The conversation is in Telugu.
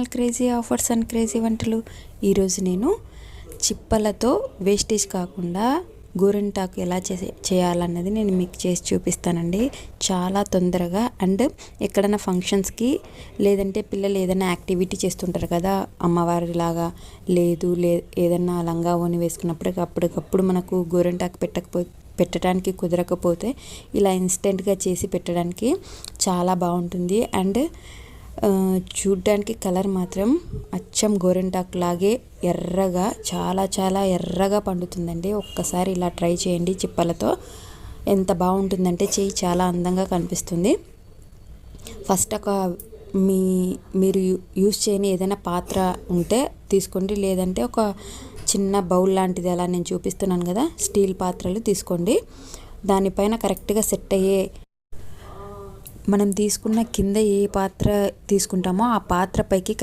Channel crazy offers and crazy వంటలు. ఈరోజు నేను చిప్పలతో వేస్టేజ్ కాకుండా గోరింటాకు ఎలా చేయాలన్నది నేను మీకు చేసి చూపిస్తానండి. చాలా తొందరగా అండ్ ఎక్కడైనా ఫంక్షన్స్కి లేదంటే పిల్లలు ఏదైనా యాక్టివిటీ చేస్తుంటారు కదా, అమ్మవారిలాగా ఏదన్నా లంగా ఓని వేసుకున్నప్పుడు అప్పటికప్పుడు మనకు గోరింటాకు పెట్టడానికి కుదరకపోతే ఇలా ఇన్స్టెంట్గా చేసి పెట్టడానికి చాలా బాగుంటుంది. అండ్ చూడ్డానికి కలర్ మాత్రం అచ్చం గోరింటాకు లాగే ఎర్రగా చాలా ఎర్రగా పండుతుందండి. ఒక్కసారి ఇలా ట్రై చేయండి. చిప్పలతో ఎంత బాగుంటుందంటే చెయ్యి చాలా అందంగా కనిపిస్తుంది. ఫస్ట్ మీరు యూస్ చేయని ఏదైనా పాత్ర ఉంటే తీసుకోండి, లేదంటే ఒక చిన్న బౌల్ లాంటిది అలా నేను చూపిస్తున్నాను కదా, స్టీల్ పాత్రలు తీసుకోండి. దానిపైన కరెక్ట్గా సెట్ అయ్యే మనం తీసుకున్న కింద ఏ పాత్ర తీసుకుంటామో ఆ పాత్ర పైకి